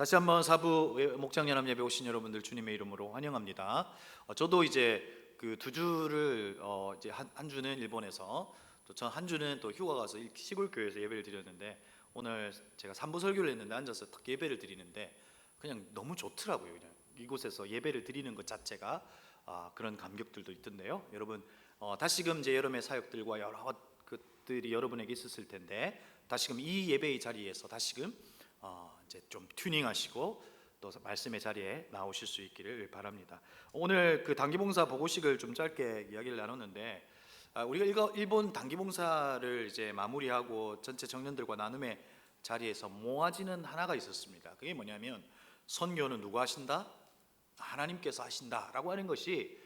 다시 한번 사부 목장연합 예배 오신 여러분들 주님의 이름으로 환영합니다. 저도 이제 그 두 주를 이제 한 주는 일본에서 또 전 한 주는 또 휴가 가서 시골 교회에서 예배를 드렸는데, 오늘 제가 삼부 설교를 했는데 앉아서 딱 예배를 드리는데 그냥 너무 좋더라고요. 그냥 이곳에서 예배를 드리는 것 자체가 그런 감격들도 있던데요. 여러분 다시금 이제 여름의 사역들과 여러 것들이 여러분에게 있었을 텐데, 다시금 이 예배의 자리에서 다시금 이제 좀 튜닝하시고 또 말씀의 자리에 나오실 수 있기를 바랍니다. 오늘 그 단기봉사 보고식을 좀 짧게 이야기를 나눴는데, 우리가 일본 단기봉사를 이제 마무리하고 전체 청년들과 나눔의 자리에서 모아지는 하나가 있었습니다. 그게 뭐냐면, 선교는 누가 하신다? 하나님께서 하신다라고 하는 것이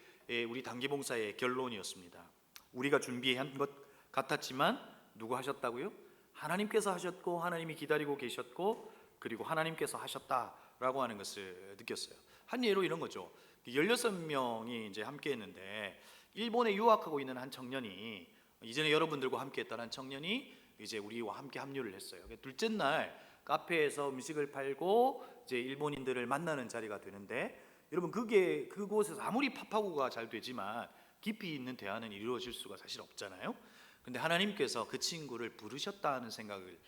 우리 단기봉사의 결론이었습니다. 우리가 준비한 것 같았지만 누가 하셨다고요? 하나님께서 하셨고, 하나님이 기다리고 계셨고, 그리고 하나님께서 하셨다라고 하는 것을 느꼈어요. 한 예로 이런 거죠. 16명이 이제 함께 했는데, 일본에 유학하고 있는 한 청년이, 이전에 여러분들과 함께 했던 한 청년이 이제 우리와 함께 합류를 했어요. 둘째 날 카페에서 음식을 팔고 이제 일본인들을 만나는 자리가 되는데, 여러분 그곳에서 아무리 팝하고가 잘 되지만 깊이 있는 대화는 이루어질 수가 사실 없잖아요. 근데 하나님께서 그 친구를 부르셨다는 생각을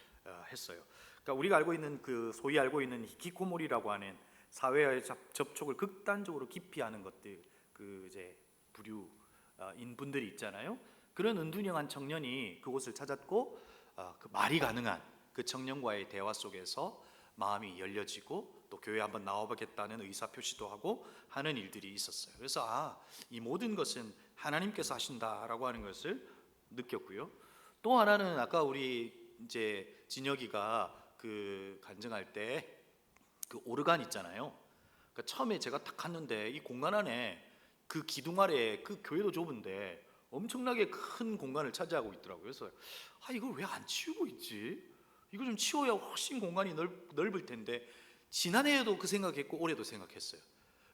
했어요. 그러니까 우리가 알고 있는 소위 알고 있는 히키코모리라고 하는 사회와의 접촉을 극단적으로 깊이 하는 것들, 이제 부류인 분들이 있잖아요. 그런 은둔형한 청년이 그곳을 찾았고, 그 말이 가능한 그 청년과의 대화 속에서 마음이 열려지고, 또 교회 한번 나와보겠다는 의사 표시도 하고 하는 일들이 있었어요. 그래서 이 모든 것은 하나님께서 하신다라고 하는 것을 느꼈고요. 또 하나는 아까 우리 이제 진혁이가 간증할 때 그 오르간 있잖아요. 그러니까 처음에 제가 딱 갔는데 이 공간 안에 그 기둥 아래 그 교회도 좁은데 엄청나게 큰 공간을 차지하고 있더라고요. 그래서 이걸 왜 안 치우고 있지? 이거 좀 치워야 훨씬 공간이 넓을 텐데, 지난해에도 그 생각했고 올해도 생각했어요.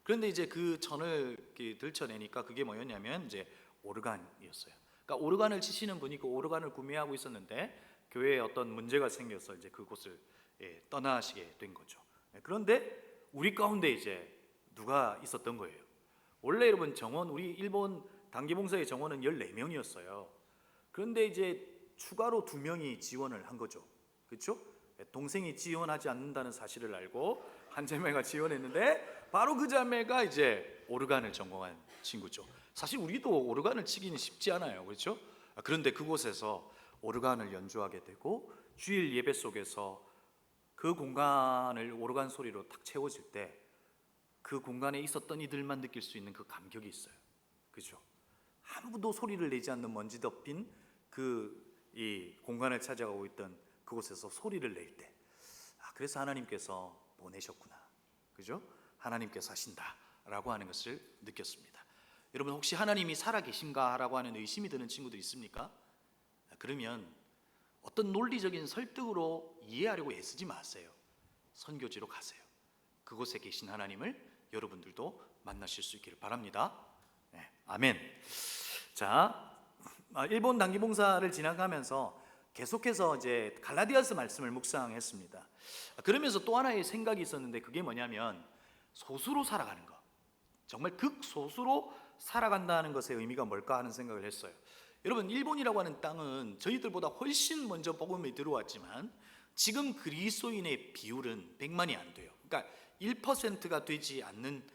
그런데 이제 그 전을 들춰내니까 그게 뭐였냐면 이제 오르간이었어요. 그러니까 오르간을 치시는 분이 그 오르간을 구매하고 있었는데 교회에 어떤 문제가 생겨서 이제 그곳을 떠나시게 된 거죠. 그런데 우리 가운데 이제 누가 있었던 거예요. 원래 여러분 정원, 우리 일본 단기봉사의 정원은 14명이었어요. 그런데 이제 추가로 2명이 지원을 한 거죠. 그렇죠? 동생이 지원하지 않는다는 사실을 알고 한 자매가 지원했는데, 바로 그 자매가 이제 오르간을 전공한 친구죠. 사실 우리도 오르간을 치기는 쉽지 않아요. 그렇죠? 그런데 그곳에서 오르간을 연주하게 되고, 주일 예배 속에서 그 공간을 오르간 소리로 탁 채워질 때 그 공간에 있었던 이들만 느낄 수 있는 그 감격이 있어요. 그죠? 아무도 소리를 내지 않는 먼지 덮인 이 공간을 찾아가고 있던 그곳에서 소리를 낼 때, 그래서 하나님께서 보내셨구나. 그죠? 하나님께서 하신다라고 하는 것을 느꼈습니다. 여러분 혹시 하나님이 살아계신가라고 하는 의심이 드는 친구도 있습니까? 그러면 어떤 논리적인 설득으로 이해하려고 애쓰지 마세요. 선교지로 가세요. 그곳에 계신 하나님을 여러분들도 만나실 수 있기를 바랍니다. 네, 아멘. 자, 일본 단기봉사를 지나가면서 계속해서 이제 갈라디아서 말씀을 묵상했습니다. 그러면서 또 하나의 생각이 있었는데, 그게 뭐냐면 소수로 살아가는 것, 정말 극소수로 살아간다는 것의 의미가 뭘까 하는 생각을 했어요. 여러분 일본이라고 하는 땅은 저희들보다 훨씬 먼저 복음이 들어왔지만 지금 그리스도인의 비율은 100만이 안 돼요. 그러니까 1%가 되지 않는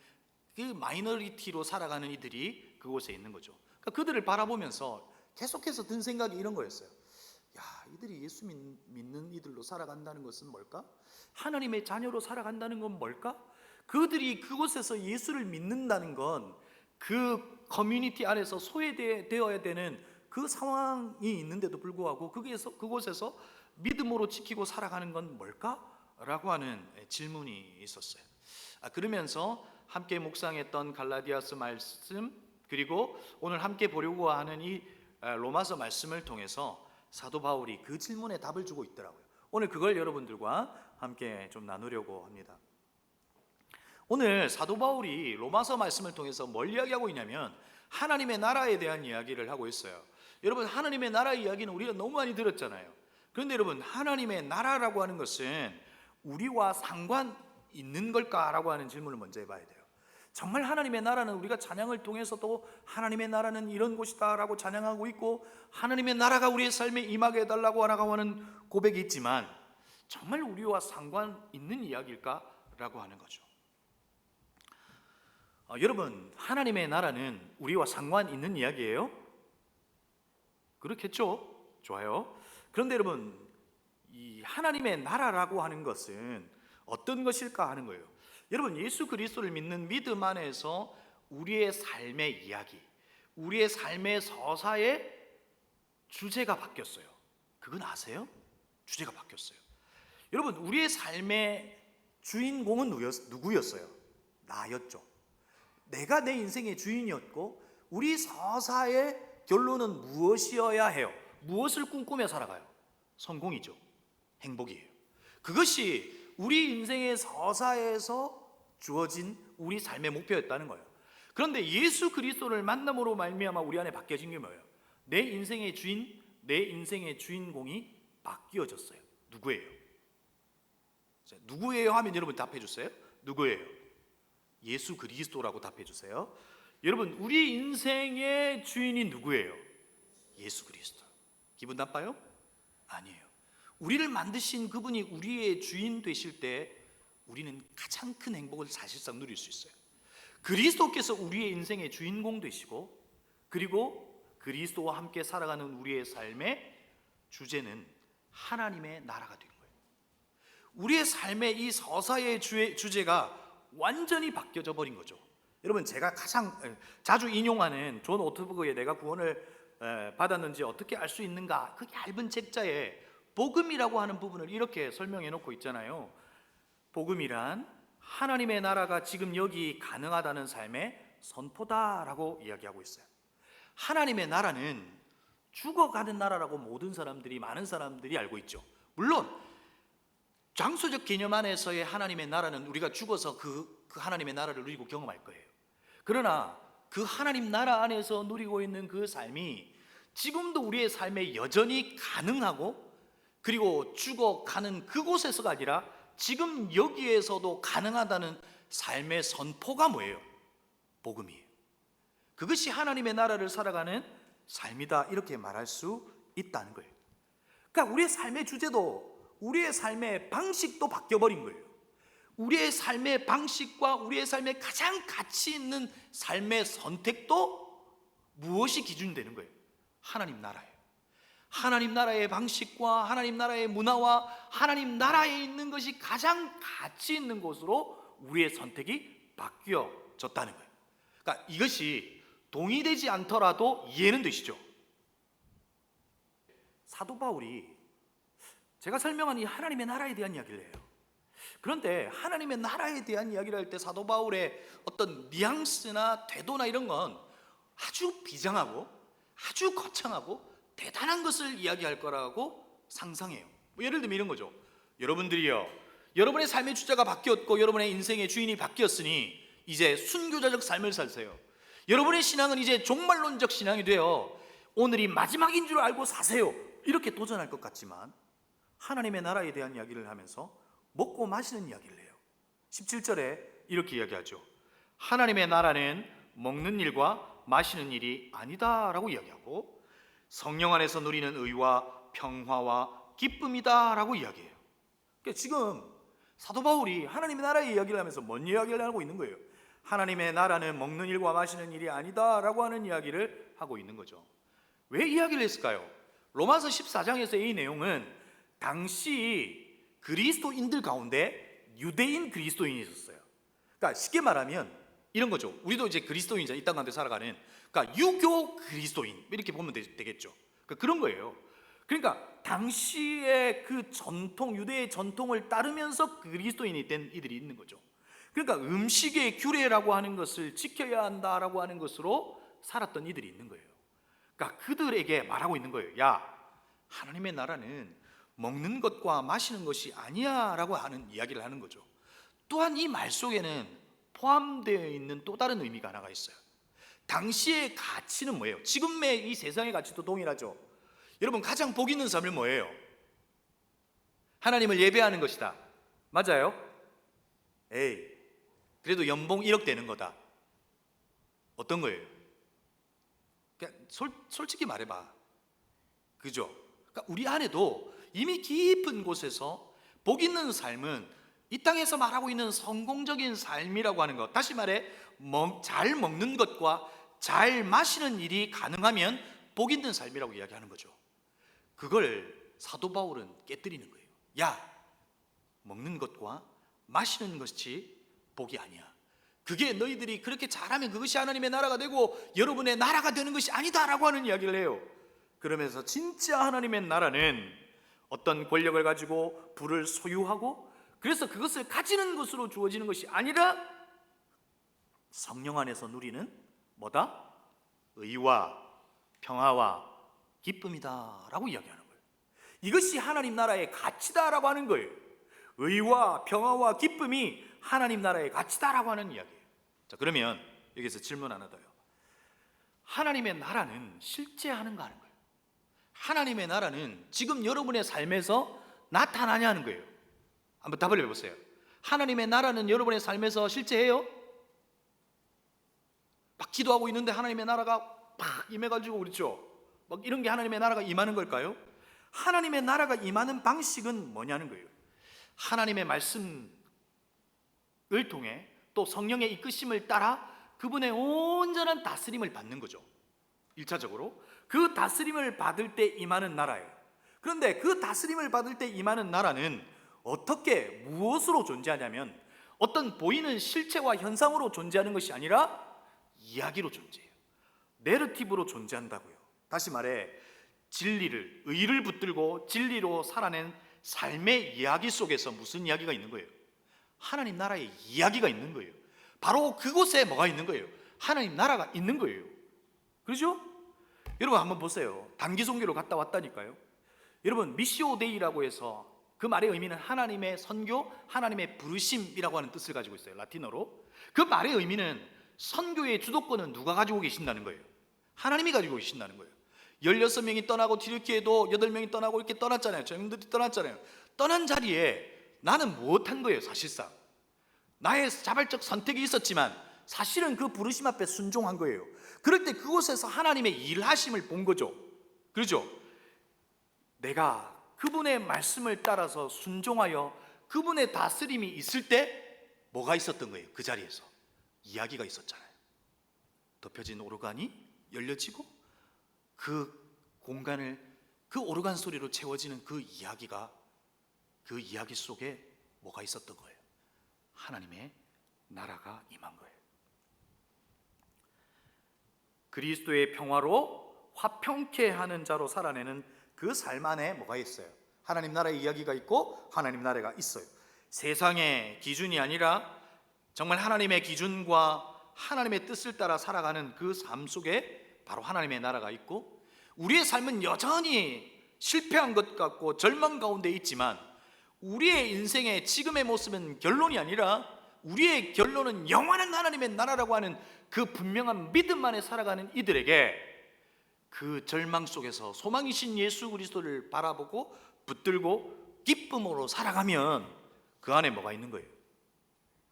그 마이너리티로 살아가는 이들이 그곳에 있는 거죠. 그러니까 그들을 바라보면서 계속해서 든 생각이 이런 거였어요. 이들이 예수 믿는 이들로 살아간다는 것은 뭘까? 하나님의 자녀로 살아간다는 건 뭘까? 그들이 그곳에서 예수를 믿는다는 건 그 커뮤니티 안에서 소외되어야 되는 그 상황이 있는데도 불구하고 그곳에서 믿음으로 지키고 살아가는 건 뭘까? 라고 하는 질문이 있었어요. 그러면서 함께 묵상했던 갈라디아서 말씀, 그리고 오늘 함께 보려고 하는 이 로마서 말씀을 통해서 사도 바울이 그 질문에 답을 주고 있더라고요. 오늘 그걸 여러분들과 함께 좀 나누려고 합니다. 오늘 사도 바울이 로마서 말씀을 통해서 뭘 이야기하고 있냐면 하나님의 나라에 대한 이야기를 하고 있어요. 여러분 하나님의 나라 이야기는 우리가 너무 많이 들었잖아요. 그런데 여러분 하나님의 나라라고 하는 것은 우리와 상관 있는 걸까라고 하는 질문을 먼저 해봐야 돼요. 정말 하나님의 나라는 우리가 찬양을 통해서도 하나님의 나라는 이런 곳이다라고 찬양하고 있고 하나님의 나라가 우리의 삶에 임하게 해달라고 하는 고백이 있지만 정말 우리와 상관 있는 이야기일까라고 하는 거죠. 여러분, 하나님의 나라는 우리와 상관 있는 이야기예요? 그렇겠죠? 좋아요. 그런데 여러분, 이 하나님의 나라라고 하는 것은 어떤 것일까 하는 거예요. 여러분, 예수 그리스도를 믿는 믿음 안에서 우리의 삶의 이야기, 우리의 삶의 서사의 주제가 바뀌었어요. 그건 아세요? 주제가 바뀌었어요. 여러분, 우리의 삶의 주인공은 누구였어요? 나였죠. 내가 내 인생의 주인이었고 우리 서사의 결론은 무엇이어야 해요? 무엇을 꿈꾸며 살아가요? 성공이죠. 행복이에요. 그것이 우리 인생의 서사에서 주어진 우리 삶의 목표였다는 거예요. 그런데 예수 그리스도를 만남으로 말미암아 우리 안에 바뀌어진 게 뭐예요? 내 인생의 주인, 내 인생의 주인공이 바뀌어졌어요. 누구예요? 누구예요 하면 여러분 답해 주세요. 누구예요? 예수 그리스도라고 답해 주세요. 여러분, 우리 인생의 주인이 누구예요? 예수 그리스도. 기분 나빠요? 아니에요. 우리를 만드신 그분이 우리의 주인 되실 때 우리는 가장 큰 행복을 사실상 누릴 수 있어요. 그리스도께서 우리의 인생의 주인공 되시고 그리고 그리스도와 함께 살아가는 우리의 삶의 주제는 하나님의 나라가 된 거예요. 우리의 삶의 이 서사의 주제가 완전히 바뀌어져 버린 거죠. 여러분, 제가 가장 자주 인용하는 존 오트버그의 내가 구원을 받았는지 어떻게 알 수 있는가, 그 얇은 책자에 복음이라고 하는 부분을 이렇게 설명해 놓고 있잖아요. 복음이란 하나님의 나라가 지금 여기 가능하다는 삶의 선포다라고 이야기하고 있어요. 하나님의 나라는 죽어가는 나라라고 많은 사람들이 알고 있죠. 물론 장소적 개념 안에서의 하나님의 나라는 우리가 죽어서 그 하나님의 나라를 누리고 경험할 거예요. 그러나 그 하나님 나라 안에서 누리고 있는 그 삶이 지금도 우리의 삶에 여전히 가능하고 그리고 죽어가는 그곳에서가 아니라 지금 여기에서도 가능하다는 삶의 선포가 뭐예요? 복음이에요. 그것이 하나님의 나라를 살아가는 삶이다, 이렇게 말할 수 있다는 거예요. 그러니까 우리의 삶의 주제도 우리의 삶의 방식도 바뀌어버린 거예요. 우리의 삶의 방식과 우리의 삶의 가장 가치 있는 삶의 선택도 무엇이 기준이 되는 거예요? 하나님 나라예요. 하나님 나라의 방식과 하나님 나라의 문화와 하나님 나라에 있는 것이 가장 가치 있는 곳으로 우리의 선택이 바뀌어졌다는 거예요. 그러니까 이것이 동의되지 않더라도 이해는 되시죠? 사도 바울이 제가 설명한 이 하나님의 나라에 대한 이야기를 해요. 그런데 하나님의 나라에 대한 이야기를 할 때 사도 바울의 어떤 뉘앙스나 태도나 이런 건 아주 비장하고 아주 거창하고 대단한 것을 이야기할 거라고 상상해요. 예를 들면 이런 거죠. 여러분들이요, 여러분의 삶의 주제가 바뀌었고 여러분의 인생의 주인이 바뀌었으니 이제 순교자적 삶을 사세요. 여러분의 신앙은 이제 종말론적 신앙이 되어 오늘이 마지막인 줄 알고 사세요. 이렇게 도전할 것 같지만 하나님의 나라에 대한 이야기를 하면서 먹고 마시는 이야기를 해요. 17절에 이렇게 이야기하죠. 하나님의 나라는 먹는 일과 마시는 일이 아니다라고 이야기하고 성령 안에서 누리는 의와 평화와 기쁨이다라고 이야기해요. 그러니까 지금 사도 바울이 하나님의 나라의 이야기를 하면서 뭔 이야기를 하고 있는 거예요? 하나님의 나라는 먹는 일과 마시는 일이 아니다라고 하는 이야기를 하고 있는 거죠. 왜 이야기를 했을까요? 로마서 14장에서 이 내용은 당시 그리스도인들 가운데 유대인 그리스도인이 있었어요. 그러니까 쉽게 말하면 이런 거죠. 우리도 이제 그리스도인이잖아요. 이 땅 가운데 살아가는. 그러니까 유교 그리스도인 이렇게 보면 되겠죠. 그러니까 그런 거예요. 그러니까 당시의 그 전통, 유대의 전통을 따르면서 그리스도인이 된 이들이 있는 거죠. 그러니까 음식의 규례라고 하는 것을 지켜야 한다라고 하는 것으로 살았던 이들이 있는 거예요. 그러니까 그들에게 말하고 있는 거예요. 야, 하나님의 나라는 먹는 것과 마시는 것이 아니야 라고 하는 이야기를 하는 거죠. 또한 이 말 속에는 포함되어 있는 또 다른 의미가 하나가 있어요. 당시의 가치는 뭐예요? 지금의 이 세상의 가치도 동일하죠. 여러분, 가장 복 있는 삶은 뭐예요? 하나님을 예배하는 것이다. 맞아요? 그래도 연봉 1억 되는 거다. 어떤 거예요? 그냥 솔직히 말해봐. 그죠? 그러니까 우리 안에도 이미 깊은 곳에서 복 있는 삶은 이 땅에서 말하고 있는 성공적인 삶이라고 하는 것, 다시 말해 잘 먹는 것과 잘 마시는 일이 가능하면 복 있는 삶이라고 이야기하는 거죠. 그걸 사도 바울은 깨뜨리는 거예요. 야, 먹는 것과 마시는 것이 복이 아니야. 그게 너희들이 그렇게 잘하면 그것이 하나님의 나라가 되고 여러분의 나라가 되는 것이 아니다라고 하는 이야기를 해요. 그러면서 진짜 하나님의 나라는 어떤 권력을 가지고 부를 소유하고 그래서 그것을 가지는 것으로 주어지는 것이 아니라 성령 안에서 누리는 뭐다? 의와 평화와 기쁨이다 라고 이야기하는 거예요. 이것이 하나님 나라의 가치다라고 하는 거예요. 의와 평화와 기쁨이 하나님 나라의 가치다라고 하는 이야기예요. 자, 그러면 여기서 질문 하나 더요. 하나님의 나라는 실제 하는가 하는 거예요. 하나님의 나라는 지금 여러분의 삶에서 나타나냐는 거예요. 한번 답을 해보세요. 하나님의 나라는 여러분의 삶에서 실제해요? 막 기도하고 있는데 하나님의 나라가 막 임해가지고 그렇죠? 막 이런 게 하나님의 나라가 임하는 걸까요? 하나님의 나라가 임하는 방식은 뭐냐는 거예요. 하나님의 말씀을 통해 또 성령의 이끄심을 따라 그분의 온전한 다스림을 받는 거죠. 1차적으로 그 다스림을 받을 때 임하는 나라예요. 그런데 그 다스림을 받을 때 임하는 나라는 어떻게 무엇으로 존재하냐면 어떤 보이는 실체와 현상으로 존재하는 것이 아니라 이야기로 존재해요. 내러티브로 존재한다고요. 다시 말해 진리를, 의를 붙들고 진리로 살아낸 삶의 이야기 속에서 무슨 이야기가 있는 거예요? 하나님 나라의 이야기가 있는 거예요. 바로 그곳에 뭐가 있는 거예요? 하나님 나라가 있는 거예요. 그렇죠? 여러분 한번 보세요. 단기 선교로 갔다 왔다니까요. 여러분 미시오데이라고 해서 그 말의 의미는 하나님의 선교, 하나님의 부르심이라고 하는 뜻을 가지고 있어요. 라틴어로. 그 말의 의미는 선교의 주도권은 누가 가지고 계신다는 거예요? 하나님이 가지고 계신다는 거예요. 16명이 떠나고 튀르키예도 8명이 떠나고 이렇게 떠났잖아요. 저희들이 떠났잖아요. 떠난 자리에 나는 무엇한 거예요? 사실상 나의 자발적 선택이 있었지만 사실은 그 부르심 앞에 순종한 거예요. 그럴 때 그곳에서 하나님의 일하심을 본 거죠. 그렇죠? 내가 그분의 말씀을 따라서 순종하여 그분의 다스림이 있을 때 뭐가 있었던 거예요? 그 자리에서 이야기가 있었잖아요. 덮여진 오르간이 열려지고 그 공간을 그 오르간 소리로 채워지는 그 이야기가, 그 이야기 속에 뭐가 있었던 거예요? 하나님의 나라가 임한 거예요. 그리스도의 평화로 화평케 하는 자로 살아내는 그 삶 안에 뭐가 있어요? 하나님 나라의 이야기가 있고 하나님 나라가 있어요. 세상의 기준이 아니라 정말 하나님의 기준과 하나님의 뜻을 따라 살아가는 그 삶 속에 바로 하나님의 나라가 있고, 우리의 삶은 여전히 실패한 것 같고 절망 가운데 있지만 우리의 인생의 지금의 모습은 결론이 아니라 우리의 결론은 영원한 하나님의 나라라고 하는 그 분명한 믿음 안에 살아가는 이들에게 그 절망 속에서 소망이신 예수 그리스도를 바라보고 붙들고 기쁨으로 살아가면 그 안에 뭐가 있는 거예요?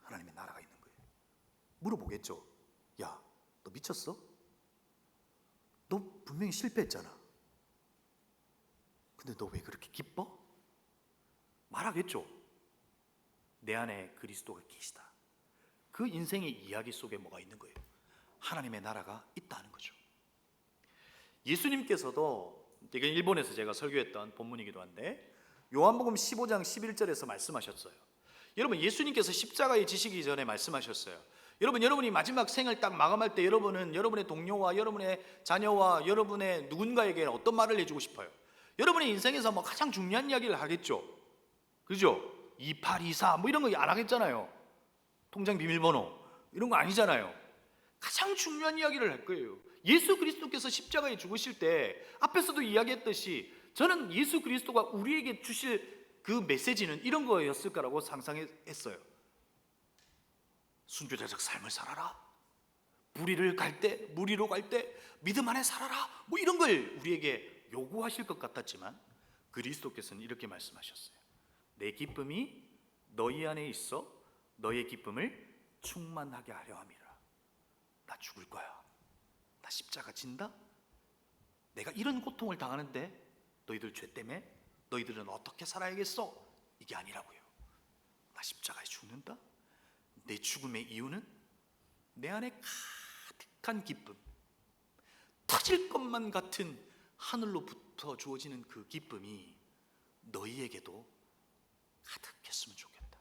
하나님의 나라가 있는 거예요. 물어보겠죠. 야, 너 미쳤어? 너 분명히 실패했잖아. 근데 너 왜 그렇게 기뻐? 말하겠죠. 내 안에 그리스도가 계시다. 그 인생의 이야기 속에 뭐가 있는 거예요? 하나님의 나라가 있다는 거죠. 예수님께서도, 이게 일본에서 제가 설교했던 본문이기도 한데 요한복음 15장 11절에서 말씀하셨어요. 여러분, 예수님께서 십자가에 지시기 전에 말씀하셨어요. 여러분이 마지막 생을 딱 마감할 때 여러분은 여러분의 동료와 여러분의 자녀와 여러분의 누군가에게 어떤 말을 해주고 싶어요? 여러분의 인생에서 뭐 가장 중요한 이야기를 하겠죠. 그죠? 2824 뭐 이런 거 안 하겠잖아요. 통장 비밀번호 이런 거 아니잖아요. 가장 중요한 이야기를 할 거예요. 예수 그리스도께서 십자가에 죽으실 때 앞에서도 이야기했듯이 저는 예수 그리스도가 우리에게 주실 그 메시지는 이런 거였을 거라고 상상했어요. 순교자적 삶을 살아라. 무리로 갈 때 믿음 안에 살아라. 뭐 이런 걸 우리에게 요구하실 것 같았지만 그리스도께서는 이렇게 말씀하셨어요. 내 기쁨이 너희 안에 있어 너의 기쁨을 충만하게 하려 함이라. 나 죽을 거야. 나 십자가 진다? 내가 이런 고통을 당하는데 너희들 죄 때문에 너희들은 어떻게 살아야겠어? 이게 아니라고요. 나 십자가에 죽는다? 내 죽음의 이유는 내 안에 가득한 기쁨, 터질 것만 같은 하늘로부터 주어지는 그 기쁨이 너희에게도 가득했으면 좋겠다.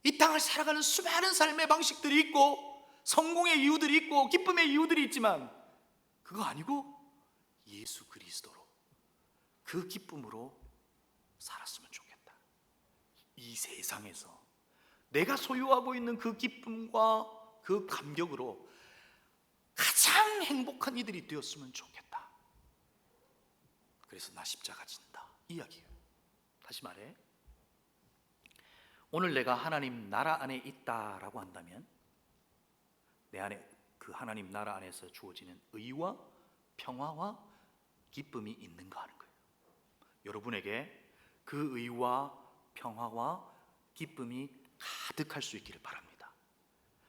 이 땅을 살아가는 수많은 삶의 방식들이 있고 성공의 이유들이 있고 기쁨의 이유들이 있지만 그거 아니고 예수 그리스도로 그 기쁨으로 살았으면 좋겠다. 이 세상에서 내가 소유하고 있는 그 기쁨과 그 감격으로 가장 행복한 이들이 되었으면 좋겠다. 그래서 나 십자가 진다 이 이야기예요. 다시 말해, 오늘 내가 하나님 나라 안에 있다라고 한다면 내 안에 그 하나님 나라 안에서 주어지는 의와 평화와 기쁨이 있는가 하는 거예요. 여러분에게 그 의와 평화와 기쁨이 가득할 수 있기를 바랍니다.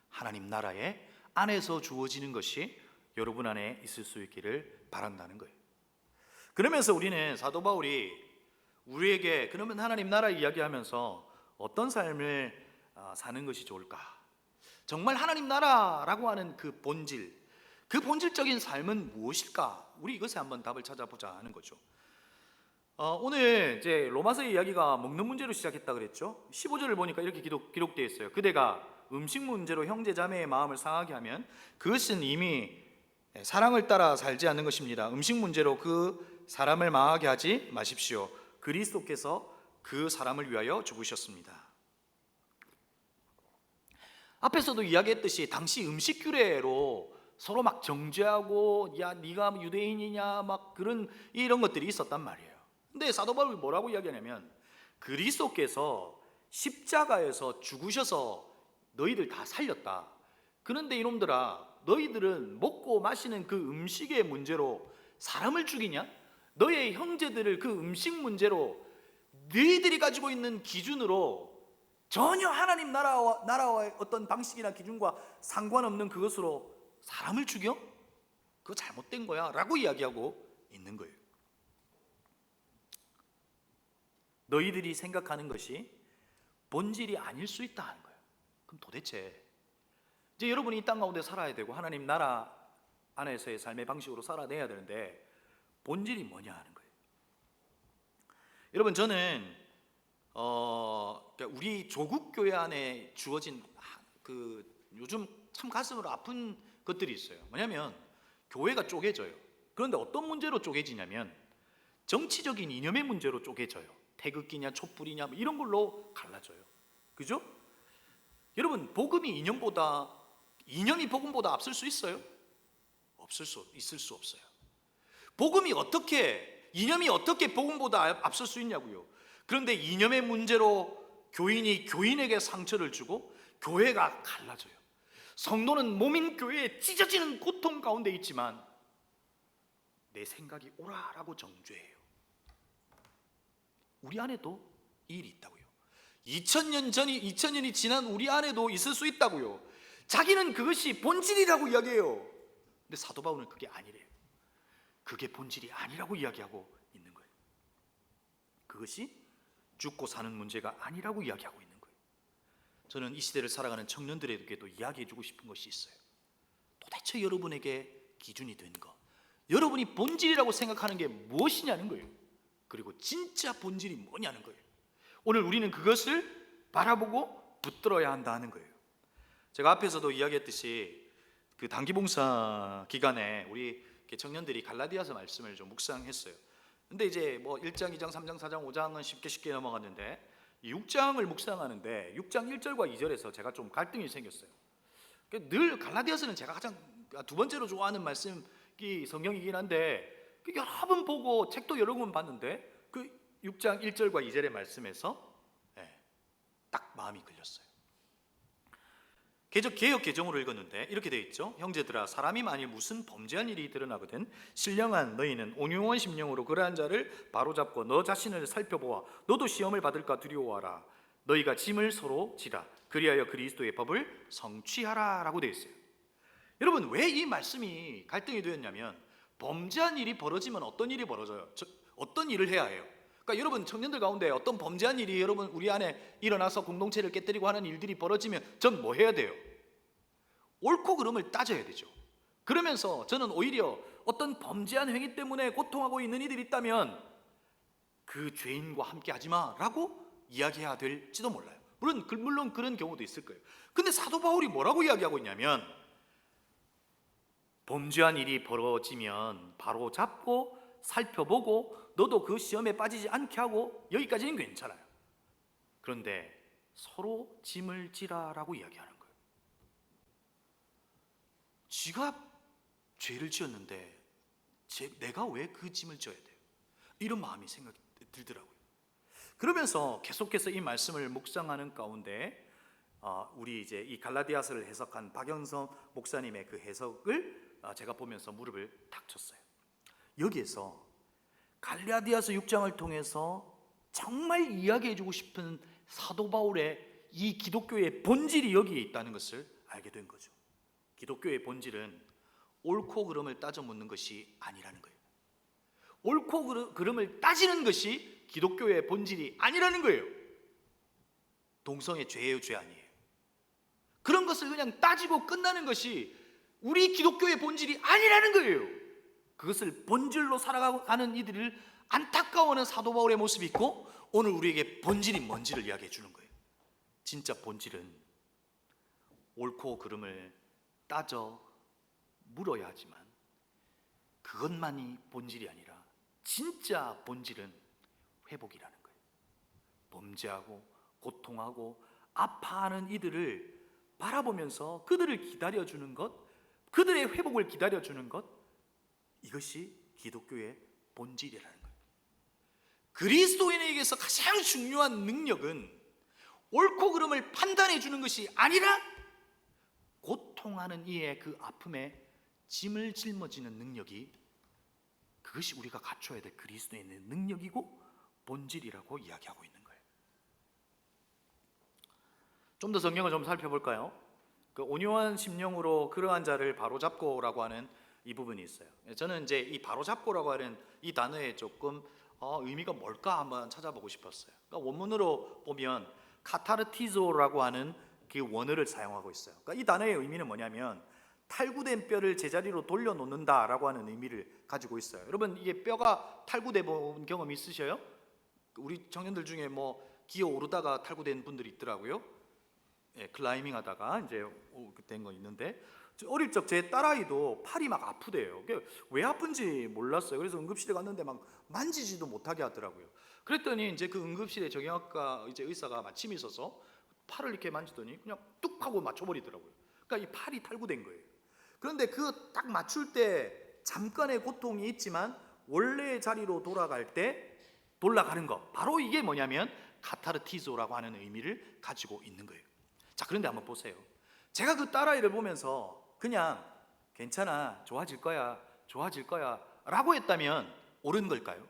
하나님 나라의 안에서 주어지는 것이 여러분 안에 있을 수 있기를 바란다는 거예요. 그러면서 우리는 사도 바울이 우리에게 그러면 하나님 나라 이야기하면서 어떤 삶을 사는 것이 좋을까? 정말 하나님 나라라고 하는 그 본질, 그 본질적인 삶은 무엇일까? 우리 이것에 한번 답을 찾아보자 하는 거죠. 오늘 이제 로마서의 이야기가 먹는 문제로 시작했다 그랬죠. 15절을 보니까 이렇게 기록되어 있어요. 그대가 음식 문제로 형제 자매의 마음을 상하게 하면 그것은 이미 사랑을 따라 살지 않는 것입니다. 음식 문제로 그 사람을 망하게 하지 마십시오. 그리스도께서 그 사람을 위하여 죽으셨습니다. 앞에서도 이야기했듯이 당시 음식 규례로 서로 막 정죄하고 야 네가 유대인이냐 막 이런 것들이 있었단 말이에요. 근데 사도 바울이 뭐라고 이야기하냐면 그리스도께서 십자가에서 죽으셔서 너희들 다 살렸다. 그런데 이놈들아, 너희들은 먹고 마시는 그 음식의 문제로 사람을 죽이냐? 너의 형제들을 그 음식 문제로 너희들이 가지고 있는 기준으로 전혀 하나님 나라와의 어떤 방식이나 기준과 상관없는 그것으로 사람을 죽여? 그거 잘못된 거야 라고 이야기하고 있는 거예요. 너희들이 생각하는 것이 본질이 아닐 수 있다 하는 거예요. 그럼 도대체 이제 여러분이 이 땅 가운데 살아야 되고 하나님 나라 안에서의 삶의 방식으로 살아내야 되는데 본질이 뭐냐 하는 거예요. 여러분 저는 그러니까 우리 조국 교회 안에 주어진 그 요즘 참 가슴으로 아픈 것들이 있어요. 뭐냐면 교회가 쪼개져요. 그런데 어떤 문제로 쪼개지냐면 정치적인 이념의 문제로 쪼개져요. 태극기냐 촛불이냐 뭐 이런 걸로 갈라져요. 그죠? 여러분 복음이 이념이 복음보다 앞설 수 있어요? 있을 수 없어요. 이념이 어떻게 복음보다 앞설 수 있냐고요. 그런데 이념의 문제로 교인이 교인에게 상처를 주고 교회가 갈라져요. 성도는 몸인 교회에 찢어지는 고통 가운데 있지만 내 생각이 옳아라고 정죄해요. 우리 안에도 이 일이 있다고요. 2000년이 지난 우리 안에도 있을 수 있다고요. 자기는 그것이 본질이라고 이야기해요. 근데 사도 바울은 그게 아니래요. 그게 본질이 아니라고 이야기하고 있는 거예요. 그것이 죽고 사는 문제가 아니라고 이야기하고 있는 거예요. 저는 이 시대를 살아가는 청년들에게도 이야기해주고 싶은 것이 있어요. 도대체 여러분에게 기준이 된 것, 여러분이 본질이라고 생각하는 게 무엇이냐는 거예요. 그리고 진짜 본질이 뭐냐는 거예요. 오늘 우리는 그것을 바라보고 붙들어야 한다는 거예요. 제가 앞에서도 이야기했듯이 그 단기봉사 기간에 우리 청년들이 갈라디아서 말씀을 좀 묵상했어요. 근데 이제 뭐 1장, 2장, 3장, 4장, 5장은 쉽게 넘어갔는데 6장을 묵상하는데 6장 1절과 2절에서 제가 좀 갈등이 생겼어요. 늘 갈라디아서는 제가 가장 두 번째로 좋아하는 말씀이 성경이긴 한데 여러 번 보고 책도 여러 번 봤는데 그 6장 1절과 2절의 말씀에서 딱 마음이 걸렸어요. 개역 개정으로 읽었는데 이렇게 되어 있죠. 형제들아, 사람이 만일 무슨 범죄한 일이 드러나거든 신령한 너희는 온유한 심령으로 그러한 자를 바로잡고 너 자신을 살펴보아 너도 시험을 받을까 두려워하라. 너희가 짐을 서로 지라. 그리하여 그리스도의 법을 성취하라라고 되어 있어요. 여러분, 왜 이 말씀이 갈등이 되었냐면 범죄한 일이 벌어지면 어떤 일이 벌어져요? 어떤 일을 해야 해요? 그러니까 여러분, 청년들 가운데 어떤 범죄한 일이 여러분 우리 안에 일어나서 공동체를 깨뜨리고 하는 일들이 벌어지면 전 뭐 해야 돼요? 옳고 그름을 따져야 되죠. 그러면서 저는 오히려 어떤 범죄한 행위 때문에 고통하고 있는 이들이 있다면 그 죄인과 함께 하지 마라고 이야기해야 될지도 몰라요. 물론 그런 경우도 있을 거예요. 근데 사도 바울이 뭐라고 이야기하고 있냐면 범죄한 일이 벌어지면 바로 잡고 살펴보고 너도 그 시험에 빠지지 않게 하고, 여기까지는 괜찮아요. 그런데 서로 짐을 지라라고 이야기하는 거예요. 지가 죄를 지었는데 내가 왜 그 짐을 져야 돼요? 이런 마음이 생각이 들더라고요. 그러면서 계속해서 이 말씀을 묵상하는 가운데 우리 이제 이 갈라디아서를 해석한 박영선 목사님의 그 해석을 제가 보면서 무릎을 탁 쳤어요. 여기에서 갈라디아서 6장을 통해서 정말 이야기해주고 싶은 사도 바울의 이 기독교의 본질이 여기에 있다는 것을 알게 된 거죠. 기독교의 본질은 옳고 그름을 따져 묻는 것이 아니라는 거예요. 옳고 그름을 따지는 것이 기독교의 본질이 아니라는 거예요. 동성애 죄예요, 죄 아니에요? 그런 것을 그냥 따지고 끝나는 것이 우리 기독교의 본질이 아니라는 거예요. 그것을 본질로 살아가는 이들을 안타까워하는 사도 바울의 모습이 있고, 오늘 우리에게 본질이 뭔지를 이야기해 주는 거예요. 진짜 본질은 옳고 그름을 따져 물어야 하지만 그것만이 본질이 아니라 진짜 본질은 회복이라는 거예요. 범죄하고 고통하고 아파하는 이들을 바라보면서 그들을 기다려주는 것, 그들의 회복을 기다려주는 것, 이것이 기독교의 본질이라는 거예요. 그리스도인에게서 가장 중요한 능력은 옳고 그름을 판단해 주는 것이 아니라 고통하는 이의 그 아픔에 짐을 짊어지는 능력이, 그것이 우리가 갖춰야 될 그리스도인의 능력이고 본질이라고 이야기하고 있는 거예요. 좀 더 성경을 좀 살펴볼까요? 그 온유한 심령으로 그러한 자를 바로잡고라고 하는 이 부분이 있어요. 저는 이제 이 바로잡고라고 하는 이 단어에 조금 의미가 뭘까 한번 찾아보고 싶었어요. 그러니까 원문으로 보면 카타르티조라고 하는 그 원어를 사용하고 있어요. 그러니까 이 단어의 의미는 뭐냐면 탈구된 뼈를 제자리로 돌려놓는다라고 하는 의미를 가지고 있어요. 여러분, 이게 뼈가 탈구돼 본 경험 있으셔요? 우리 청년들 중에 뭐 기어 오르다가 탈구된 분들이 있더라고요. 예, 클라이밍 하다가 이제 된 거 있는데, 어릴 적 제 딸아이도 팔이 막 아프대요. 왜 아픈지 몰랐어요. 그래서 응급실에 갔는데 막 만지지도 못하게 하더라고요. 그랬더니 이제 그 응급실에 정형외과 이제 의사가 마침이 있어서 팔을 이렇게 만지더니 그냥 뚝 하고 맞춰버리더라고요. 그러니까 이 팔이 탈구된 거예요. 그런데 그 딱 맞출 때 잠깐의 고통이 있지만 원래의 자리로 돌아갈 때 돌아가는 것, 바로 이게 뭐냐면 카타르티조라고 하는 의미를 가지고 있는 거예요. 자, 그런데 한번 보세요. 제가 그 딸아이를 보면서 그냥 괜찮아, 좋아질 거야 라고 했다면 옳은 걸까요?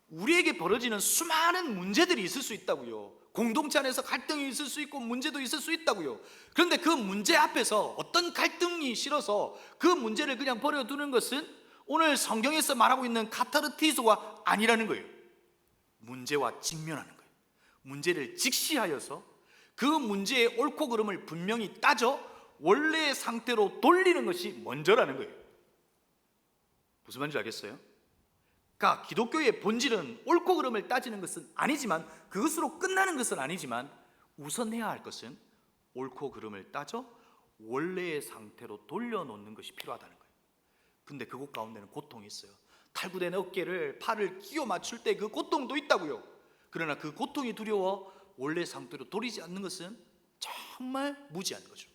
우리에게 벌어지는 수많은 문제들이 있을 수 있다고요. 공동체 안에서 갈등이 있을 수 있고 문제도 있을 수 있다고요. 그런데 그 문제 앞에서 어떤 갈등이 싫어서 그 문제를 그냥 버려두는 것은 오늘 성경에서 말하고 있는 카타르티소가 아니라는 거예요. 문제와 직면하는 거예요. 문제를 직시하여서 그 문제의 옳고 그름을 분명히 따져 원래의 상태로 돌리는 것이 먼저라는 거예요. 무슨 말인지 알겠어요? 그러니까 기독교의 본질은 옳고 그름을 따지는 것은 아니지만, 그것으로 끝나는 것은 아니지만, 우선해야 할 것은 옳고 그름을 따져 원래의 상태로 돌려놓는 것이 필요하다는 거예요. 근데 그곳 가운데는 고통이 있어요. 탈구된 어깨를 팔을 끼워 맞출 때 그 고통도 있다고요. 그러나 그 고통이 두려워 원래 상태로 돌리지 않는 것은 정말 무지한 거죠.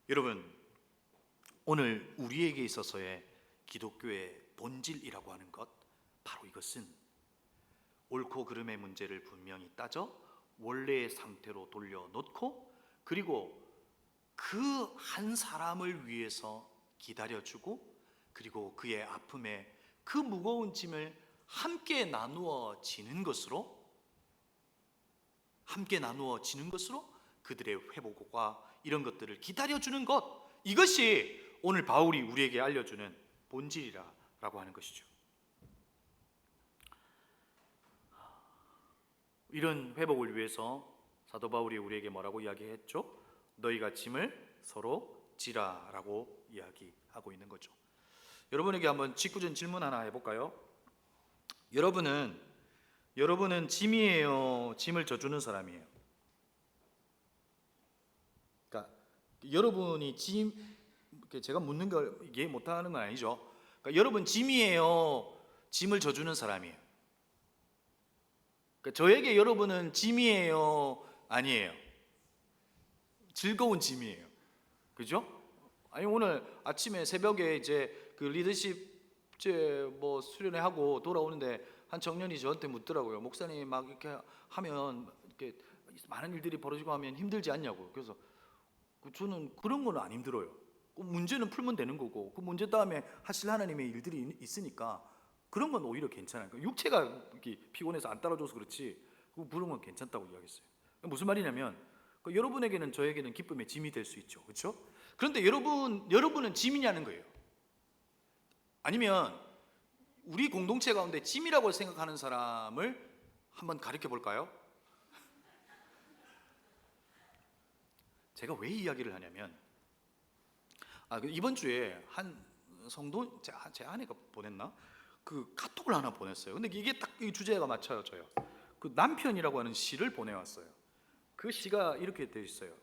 여러분, 오늘 우리에게 있어서의 기독교의 본질이라고 하는 것, 바로 이것은 옳고 그름의 문제를 분명히 따져 원래의 상태로 돌려놓고, 그리고 그 한 사람을 위해서 기다려주고, 그리고 그의 아픔에 그 무거운 짐을 함께 나누어 지는 것으로 함께 나누어지는 것으로 그들의 회복과 이런 것들을 기다려주는 것, 이것이 오늘 바울이 우리에게 알려주는 본질이라고 하는 것이죠. 이런 회복을 위해서 사도 바울이 우리에게 뭐라고 이야기했죠? 너희가 짐을 서로 지라라고 이야기하고 있는 거죠. 여러분에게 한번 직구전 질문 하나 해볼까요? 여러분은 짐이에요? 짐을 져주는 사람이에요? 그러니까 여러분이 제가 묻는 걸 이해 못하는 건 아니죠. 그러니까 여러분 짐이에요? 짐을 져주는 사람이에요? 그러니까 저에게 여러분은 짐이에요? 아니에요? 즐거운 짐이에요. 그죠? 아니 오늘 아침에 새벽에 이제 그 리더십 뭐 수련회 하고 돌아오는데 한 청년이 저한테 묻더라고요. 목사님 막 이렇게 하면 이렇게 많은 일들이 벌어지고 하면 힘들지 않냐고. 그래서 저는 그런 건 안 힘들어요. 그 문제는 풀면 되는 거고 그 문제 다음에 하실 하나님의 일들이 있으니까 그런 건 오히려 괜찮아요. 육체가 이렇게 피곤해서 안 따라줘서 그렇지 그런 건 괜찮다고 이야기했어요. 무슨 말이냐면 여러분에게는 저에게는 기쁨의 짐이 될 수 있죠. 그렇죠? 그런데 여러분은 짐이냐는 거예요. 아니면 우리 공동체 가운데 짐이라고 생각하는 사람을 한번 가르쳐 볼까요? 제가 왜 이야기를 하냐면 이번 주에 한 성도 제 아내가 보냈나? 그 카톡을 하나 보냈어요. 근데 이게 딱 이 주제가 맞춰져요. 그 남편이라고 하는 시를 보내왔어요. 그 시가 이렇게 되어 있어요.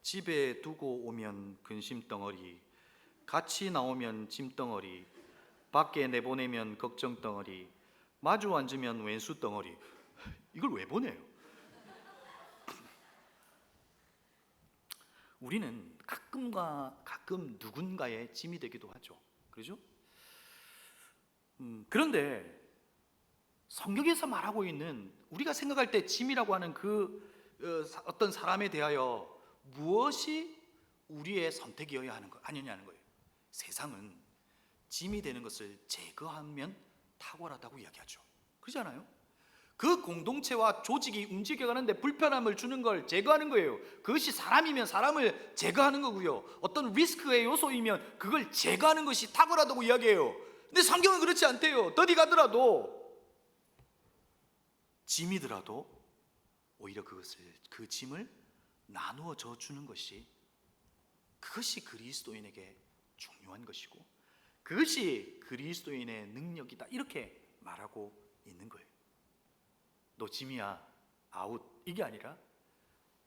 집에 두고 오면 근심덩어리, 같이 나오면 짐덩어리, 밖에 내보내면 걱정덩어리, 마주 앉으면 왼수덩어리. 이걸 왜 보내요? 우리는 가끔 누군가의 짐이 되기도 하죠. 그렇죠? 그런데 성경에서 말하고 있는 우리가 생각할 때 짐이라고 하는 어떤 사람에 대하여 무엇이 우리의 선택이어야 하는 거 아니냐는 거예요. 세상은 짐이 되는 것을 제거하면 탁월하다고 이야기하죠. 그렇지 않아요? 그 공동체와 조직이 움직여가는데 불편함을 주는 걸 제거하는 거예요. 그것이 사람이면 사람을 제거하는 거고요. 어떤 리스크의 요소이면 그걸 제거하는 것이 탁월하다고 이야기해요. 근데 성경은 그렇지 않대요. 더디 가더라도 짐이더라도 오히려 그 짐을 나누어 줘 주는 것이 그것이 그리스도인에게 중요한 것이고 그것이 그리스도인의 능력이다 이렇게 말하고 있는 거예요. 너 짐이야 아웃 이게 아니라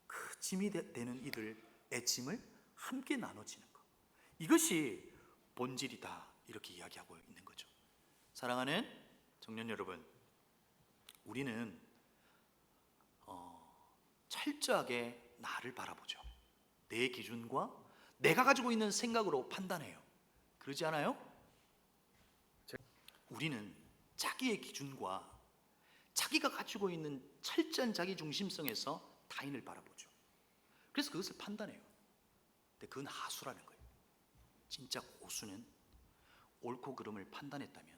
그 짐이 되는 이들의 짐을 함께 나눠지는 것, 이것이 본질이다 이렇게 이야기하고 있는 거죠. 사랑하는 청년 여러분, 우리는 철저하게 나를 바라보죠. 내 기준과 내가 가지고 있는 생각으로 판단해요. 그러지 않아요? 우리는 자기의 기준과 자기가 가지고 있는 철저한 자기 중심성에서 타인을 바라보죠. 그래서 그것을 판단해요. 근데 그건 하수라는 거예요. 진짜 고수는 옳고 그름을 판단했다면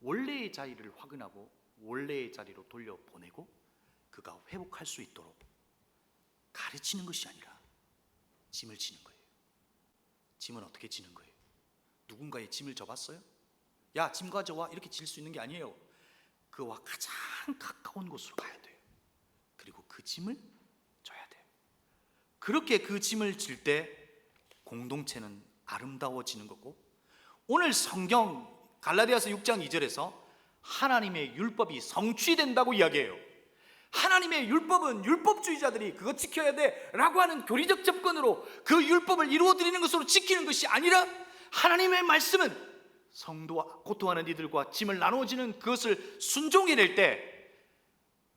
원래의 자리를 확인하고 원래의 자리로 돌려보내고 그가 회복할 수 있도록 가르치는 것이 아니라 짐을 지는 거예요. 짐은 어떻게 지는 거예요? 누군가의 짐을 져봤어요? 야, 짐 가져와 이렇게 질 수 있는 게 아니에요. 그와 가장 가까운 곳으로 가야 돼요. 그리고 그 짐을 져야 돼요. 그렇게 그 짐을 질 때 공동체는 아름다워지는 거고, 오늘 성경 갈라디아서 6장 2절에서 하나님의 율법이 성취된다고 이야기해요. 하나님의 율법은 율법주의자들이 그거 지켜야 돼 라고 하는 교리적 접근으로 그 율법을 이루어드리는 것으로 지키는 것이 아니라 하나님의 말씀은 성도와 고통하는 이들과 짐을 나누어지는 그것을 순종해낼 때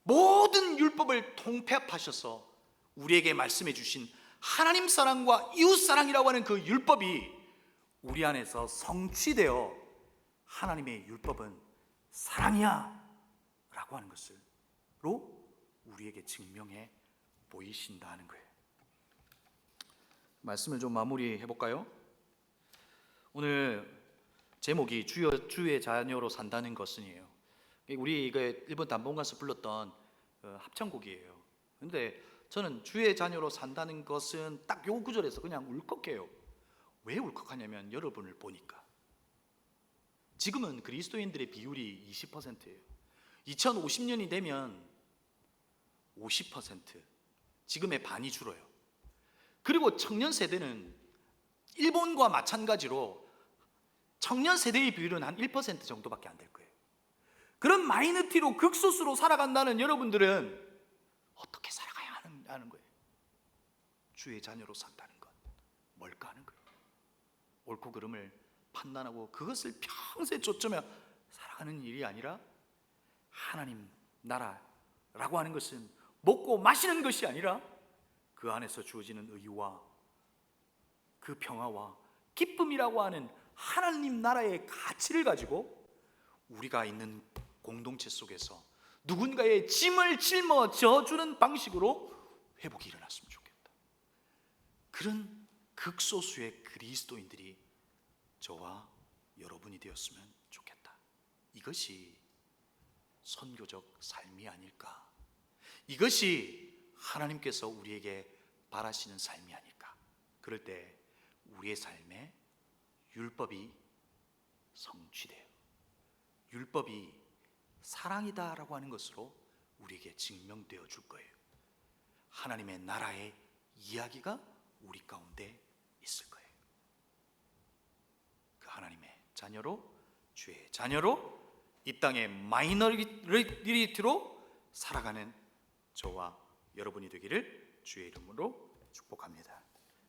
모든 율법을 통폐합하셔서 우리에게 말씀해 주신 하나님 사랑과 이웃 사랑이라고 하는 그 율법이 우리 안에서 성취되어 하나님의 율법은 사랑이야 라고 하는 것으로 우리에게 증명해 보이신다는 거예요. 말씀을 좀 마무리해 볼까요? 오늘 제목이 주의 자녀로 산다는 것은이에요. 우리 이거 일본 단봉가서 불렀던 합창곡이에요. 근데 저는 주의 자녀로 산다는 것은 딱 요 구절에서 그냥 울컥해요. 왜 울컥하냐면 여러분을 보니까 지금은 그리스도인들의 비율이 20%예요. 2050년이 되면 50%, 지금의 반이 줄어요. 그리고 청년 세대는 일본과 마찬가지로 청년 세대의 비율은 한 1% 정도밖에 안 될 거예요. 그런 마이너티로 극소수로 살아간다는 여러분들은 어떻게 살아가야 하는 거예요? 주의 자녀로 산다는 것 뭘까 하는 거예요. 옳고 그름을 판단하고 그것을 평생 쫓으며 살아가는 일이 아니라 하나님 나라라고 하는 것은 먹고 마시는 것이 아니라 그 안에서 주어지는 의와 그 평화와 기쁨이라고 하는 하나님 나라의 가치를 가지고 우리가 있는 공동체 속에서 누군가의 짐을 짊어져 주는 방식으로 회복이 일어났으면 좋겠다. 그런 극소수의 그리스도인들이 저와 여러분이 되었으면 좋겠다. 이것이 선교적 삶이 아닐까? 이것이 하나님께서 우리에게 바라시는 삶이 아닐까? 그럴 때 우리의 삶에 율법이 성취돼요. 율법이 사랑이다라고 하는 것으로 우리에게 증명되어 줄 거예요. 하나님의 나라의 이야기가 우리 가운데 있을 거예요. 그 하나님의 자녀로, 주의 자녀로 이 땅의 마이너리티로 살아가는 저와 여러분이 되기를 주의 이름으로 축복합니다.